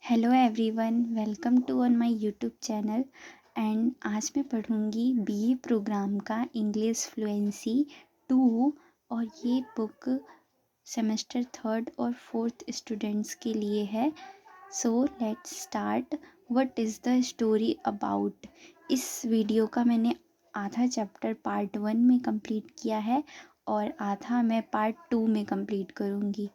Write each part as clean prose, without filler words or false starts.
Hello everyone, welcome to on my YouTube channel. And आज मैं पढ़ूंगी बीए प्रोग्राम का इंग्लिश फ्लुएंसी 2। और ये बुक सेमेस्टर थर्ड और फोर्थ स्टूडेंट्स के लिए है। So let's start. What is the story about. इस वीडियो का मैंने आधा चैप्टर पार्ट 1 में कंप्लीट किया है और आधा मैं पार्ट 2 में कंप्लीट करूँगी।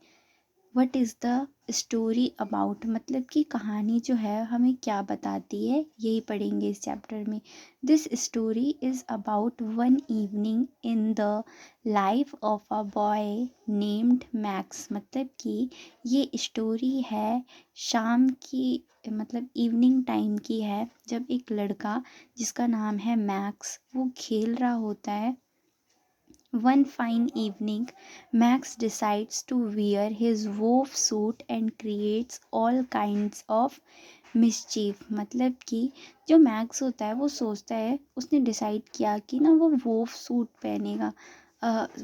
What is the story about मतलब कि कहानी जो है हमें क्या बताती है, यही पढ़ेंगे इस चैप्टर में। This story is about one evening in the life of a boy named max. मतलब कि ये स्टोरी है शाम की, मतलब इवनिंग टाइम की है, जब एक लड़का जिसका नाम है मैक्स वो खेल रहा होता है। One fine evening, Max decides to wear his wolf suit and creates all kinds of mischief। मतलब कि जो मैक्स होता है वो सोचता है, उसने डिसाइड किया कि ना वो वोल्फ सूट पहनेगा।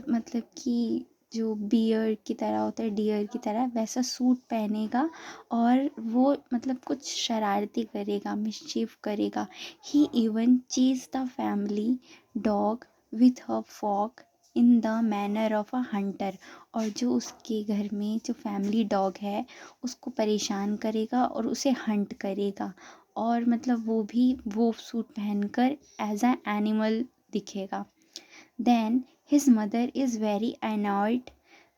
मतलब कि जो बियर की तरह होता है, डियर की तरह वैसा सूट पहनेगा और वो मतलब कुछ शरारती करेगा, मिस्चीफ करेगा। He even chase the family dog with a fork in the manner of a hunter. और जो उसके घर में जो फैमिली डॉग है उसको परेशान करेगा और उसे हंट करेगा, और मतलब वो भी वो सूट पहनकर एज अ एनिमल दिखेगा। Then his mother is very annoyed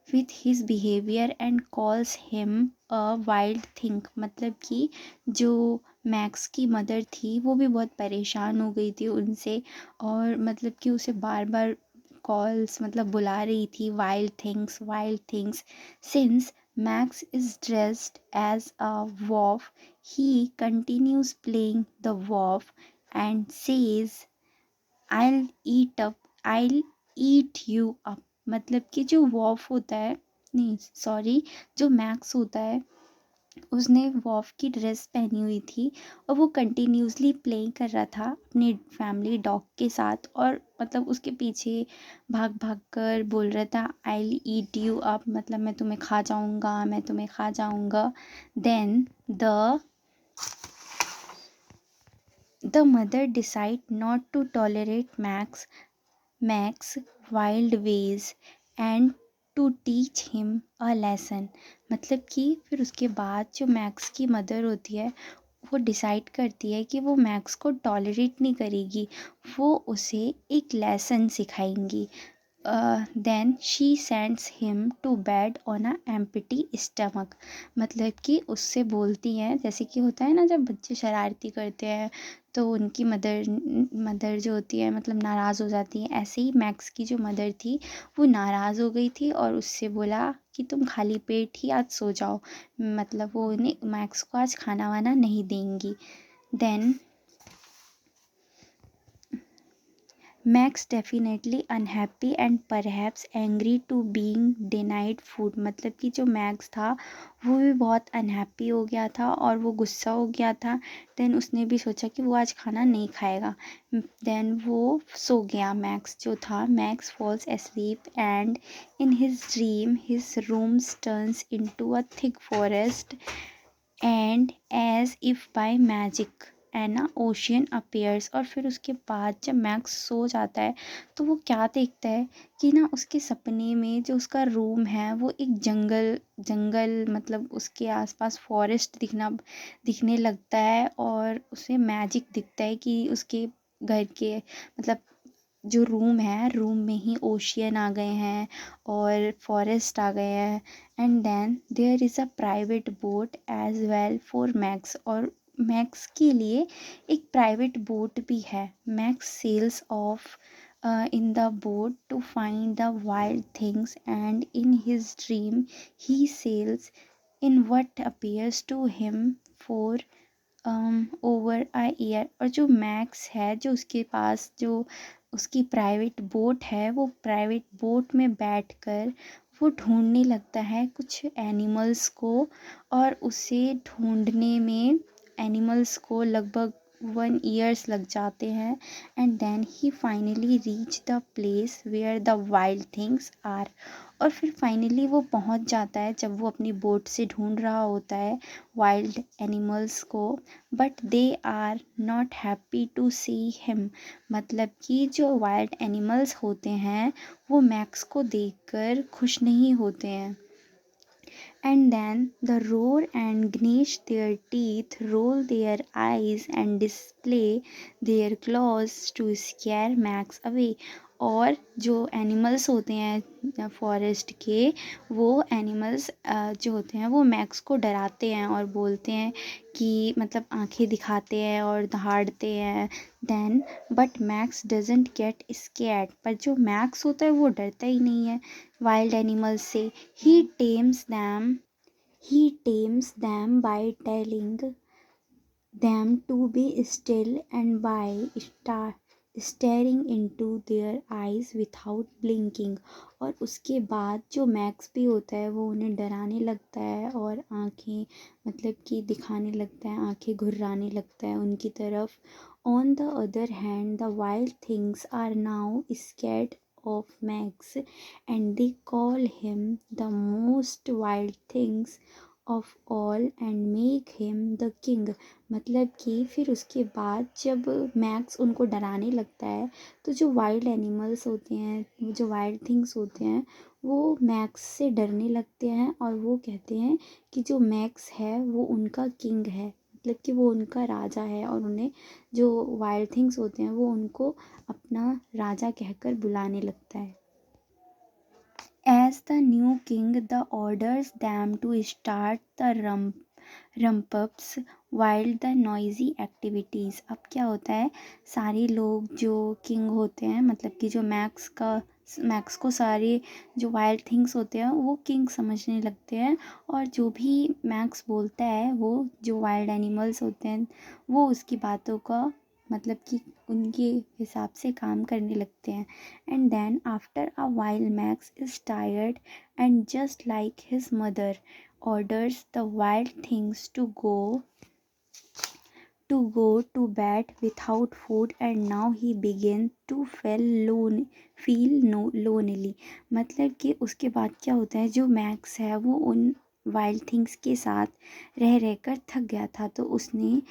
with his behaviour and calls him a wild thing. मतलब कि जो मैक्स की मदर थी वो भी बहुत परेशान हो गई थी उनसे, और मतलब कि उसे बार बार कॉल्स मतलब बुला रही थी, wild things. Since Max is dressed as a wolf, he continues playing the wolf and says I eat you up. मतलब कि जो वॉफ होता है, नहीं सॉरी, जो मैक्स होता है उसने वॉफ की ड्रेस पहनी हुई थी और वो कंटिन्यूसली प्ले कर रहा था अपनी फैमिली डॉग के साथ, और मतलब उसके पीछे भाग भाग कर बोल रहा था आई ईट यू अप, मतलब मैं तुम्हें खा जाऊंगा, मैं तुम्हें खा जाऊंगा। Then the mother decide not to tolerate Max wild ways and to teach him a lesson. मतलब कि फिर उसके बाद जो मैक्स की मदर होती है वो डिसाइड करती है कि वो मैक्स को टॉलरेट नहीं करेगी, वो उसे एक लेसन सिखाएंगी। Then she sends him to bed on a empty stomach. मतलब कि उससे बोलती हैं, जैसे कि होता है ना जब बच्चे शरारती करते हैं तो उनकी मदर जो होती है मतलब नाराज़ हो जाती है, ऐसे ही मैक्स की जो मदर थी वो नाराज़ हो गई थी और उससे बोला कि तुम खाली पेट ही आज सो जाओ। मतलब वो उन्हें मैक्स को आज खाना वाना नहीं देंगी। Then Max definitely unhappy and perhaps angry to being denied food. मतलब कि जो मैक्स था वो भी बहुत अनहैप्पी हो गया था और वो गुस्सा हो गया था। देन उसने भी सोचा कि वो आज खाना नहीं खाएगा। देन वो सो गया, मैक्स जो था। Max falls asleep and in his dream his rooms turns into a thick forest and as if by magic and ocean appears. और फिर उसके बाद जब मैक्स सो जाता है तो वो क्या देखता है कि ना उसके सपने में जो उसका रूम है वो एक जंगल मतलब उसके आसपास फॉरेस्ट दिखने लगता है, और उसे मैजिक दिखता है कि उसके घर के मतलब जो रूम है, रूम में ही ओशियन आ गए हैं और फॉरेस्ट आ गए हैं। And then there is a private boat as well for Max. और मैक्स के लिए एक प्राइवेट बोट भी है। Max sails off in the boat to find the wild things, and in his dream he sails in what appears to him for over a year. और जो max है, जो उसके पास जो उसकी प्राइवेट बोट है, वो प्राइवेट बोट में बैठकर वो ढूंढने लगता है कुछ एनिमल्स को, और उसे ढूंढने में एनिमल्स को लगभग 1 ईयर्स लग जाते हैं। And then he finally reach the place where the wild things are. और फिर फाइनली वो पहुंच जाता है जब वो अपनी बोट से ढूंढ रहा होता है वाइल्ड एनिमल्स को, but they are not happy to see him. मतलब कि जो वाइल्ड एनिमल्स होते हैं वो मैक्स को देखकर खुश नहीं होते हैं। And then the roar and gnash their teeth, roll their eyes and display their claws to scare Max away। और जो एनिमल्स होते हैं फॉरेस्ट के, वो एनिमल्स जो होते हैं वो मैक्स को डराते हैं और बोलते हैं कि मतलब आंखें दिखाते हैं और दहाड़ते हैं। Then but Max doesn't get scared, पर जो मैक्स होता है वो डरता ही नहीं है वाइल्ड एनिमल्स से। He tames them he tames them by telling them to be still and by staring into their eyes without blinking। और उसके बाद जो मैक्स भी होता है वो उन्हें डराने लगता है और आंखें मतलब कि दिखाने लगता है, आंखें घुर्राने लगता है उनकी तरफ। On the other hand, the wild things are now scared of Max and they call him the most wild things of all and make him the king। मतलब कि फिर उसके बाद जब मैक्स उनको डराने लगता है तो जो वाइल्ड एनिमल्स होते हैं, जो वाइल्ड थिंग्स होते हैं, वो मैक्स से डरने लगते हैं और वो कहते हैं कि जो मैक्स है वो उनका किंग है, मतलब कि वो उनका राजा है और उन्हें जो वाइल्ड थिंग्स होते हैं वो उनको अपना राजा कहकर बुलाने लगता है। As the new king, the orders them to start the rump-ups while the noisy activities। अब क्या होता है, सारे लोग जो किंग होते हैं मतलब कि जो मैक्स को सारे जो वाइल्ड थिंग्स होते हैं वो किंग समझने लगते हैं। और जो भी मैक्स बोलता है वो जो वाइल्ड एनिमल्स होते हैं वो उसकी बातों का मतलब कि उनके हिसाब से काम करने लगते हैं। And then after a while Max is tired and just like his mother orders the wild things to bed without food and now he begin to feel lonely। मतलब कि उसके बाद क्या होता है, जो मैक्स है वो उन वाइल्ड थिंग्स के साथ रह रहकर थक गया था तो उसने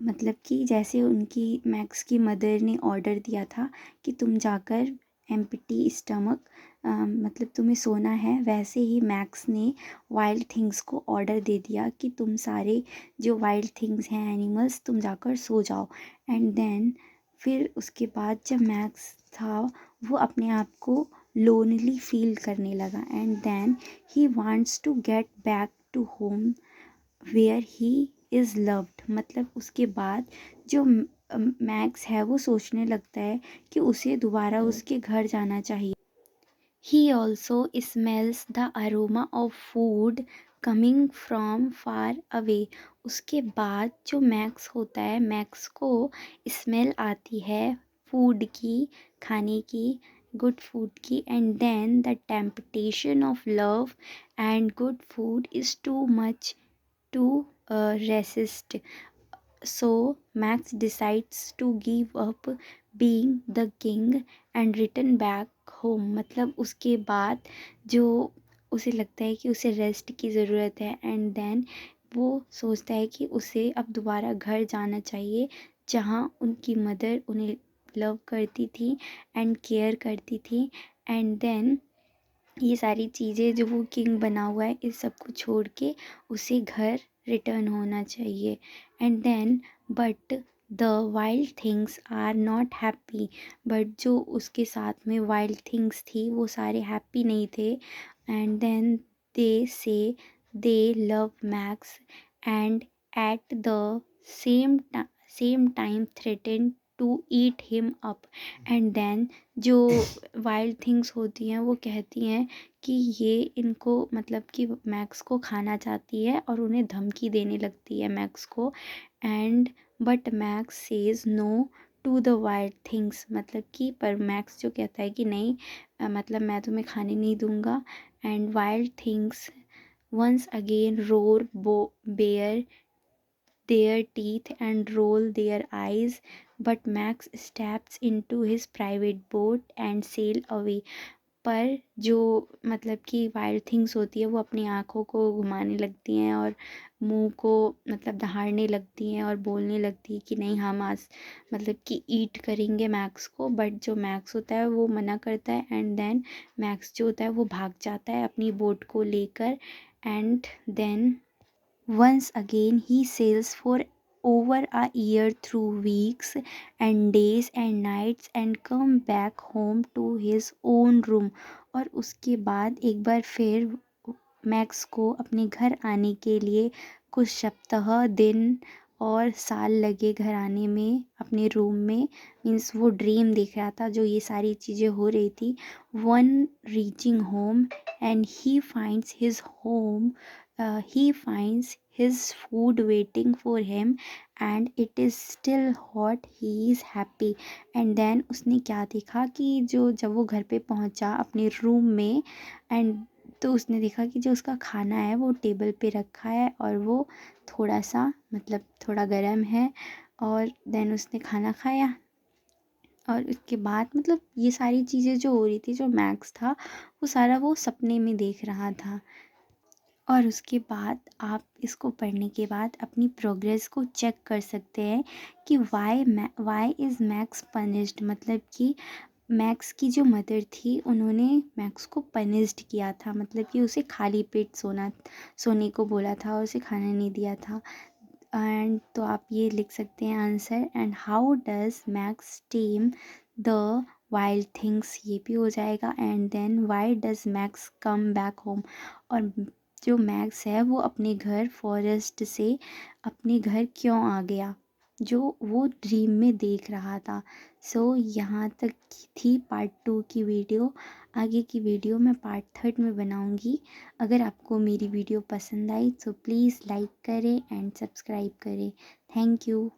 मतलब कि जैसे उनकी मैक्स की मदर ने ऑर्डर दिया था कि तुम जाकर एम्प्टी स्टमक मतलब तुम्हें सोना है, वैसे ही मैक्स ने वाइल्ड थिंग्स को ऑर्डर दे दिया कि तुम सारे जो वाइल्ड थिंग्स हैं एनिमल्स तुम जाकर सो जाओ। एंड देन फिर उसके बाद जब मैक्स था वो अपने आप को लोनली फील करने लगा and then he wants to get back to home where he is loved. मतलब उसके बाद जो मैक्स है वो सोचने लगता है कि उसे दोबारा उसके घर जाना चाहिए। He also smells the aroma of food coming from far away। उसके बाद जो मैक्स होता है मैक्स को स्मेल आती है फूड की, खाने की, गुड फूड की। And then the temptation of love and good food is too much to resist, so Max decides to give up being the king and return back home। मतलब उसके बाद जो उसे लगता है कि उसे रेस्ट की ज़रूरत है एंड देन वो सोचता है कि उसे अब दोबारा घर जाना चाहिए जहाँ उनकी मदर उन्हें लव करती थी एंड केयर करती थी। एंड देन ये सारी चीज़ें जो वो किंग बना हुआ है इस सब को छोड़ के उसे घर रिटर्न होना चाहिए। And then but the wild things are not happy, but जो उसके साथ में वाइल्ड थिंग्स थी वो सारे हैप्पी नहीं थे। And then they say they love Max and at the same same time threaten to eat him up. And then जो वाइल्ड थिंग्स होती हैं वो कहती हैं कि ये इनको मतलब कि मैक्स को खाना चाहती है और उन्हें धमकी देने लगती है मैक्स को। And but Max says no to the wild things. मतलब कि पर मैक्स जो कहता है कि नहीं मतलब मैं तुम्हें खाने नहीं दूंगा। And wild things once again roar bare their teeth and roll their eyes, but Max steps into his private boat and sail away। पर जो मतलब कि वाइल्ड थिंग्स होती है वो अपनी आँखों को घुमाने लगती हैं और मुंह को मतलब दहाड़ने लगती हैं और बोलने लगती है कि नहीं हम आज मतलब कि ईट करेंगे मैक्स को। बट जो मैक्स होता है वो मना करता है एंड देन मैक्स जो होता है वो भाग जाता है अपनी बोट को लेकर। And then once again he sails for over a year through weeks and days and nights and come back home to his own room। और उसके बाद एक बार फिर मैक्स को अपने घर आने के लिए कुछ सप्ताह दिन और साल लगे घर आने में अपने रूम में। मीन्स वो ड्रीम देख रहा था जो ये सारी चीज़ें हो रही थी। One reaching home and he finds his home, he finds his food waiting for him and it is still hot, he is happy। and then उसने क्या देखा कि जो जब वो घर पे पहुंचा अपने रूम में एंड तो उसने देखा कि जो उसका खाना है वो टेबल पे रखा है और वो थोड़ा सा मतलब थोड़ा गर्म है। और देन उसने खाना खाया और उसके बाद मतलब ये सारी चीज़ें जो हो रही थी जो मैक्स था वो सारा वो सपने में देख रहा था। और उसके बाद आप इसको पढ़ने के बाद अपनी प्रोग्रेस को चेक कर सकते हैं कि वाई इज़ मैक्स पनिश्ड। मतलब कि मैक्स की जो मदर थी उन्होंने मैक्स को पनिश्ड किया था, मतलब कि उसे खाली पेट सोने को बोला था और उसे खाना नहीं दिया था। एंड तो आप ये लिख सकते हैं answer. And how does Max tame the wild things, ये भी हो जाएगा। And then why does Max come back home, और जो मैक्स है वो अपने घर फॉरेस्ट से अपने घर क्यों आ गया जो वो ड्रीम में देख रहा था। सो यहाँ तक की थी पार्ट 2 की वीडियो। आगे की वीडियो मैं पार्ट 3 में बनाऊँगी। अगर आपको मेरी वीडियो पसंद आई तो प्लीज़ लाइक करें एंड सब्सक्राइब करें। Thank you.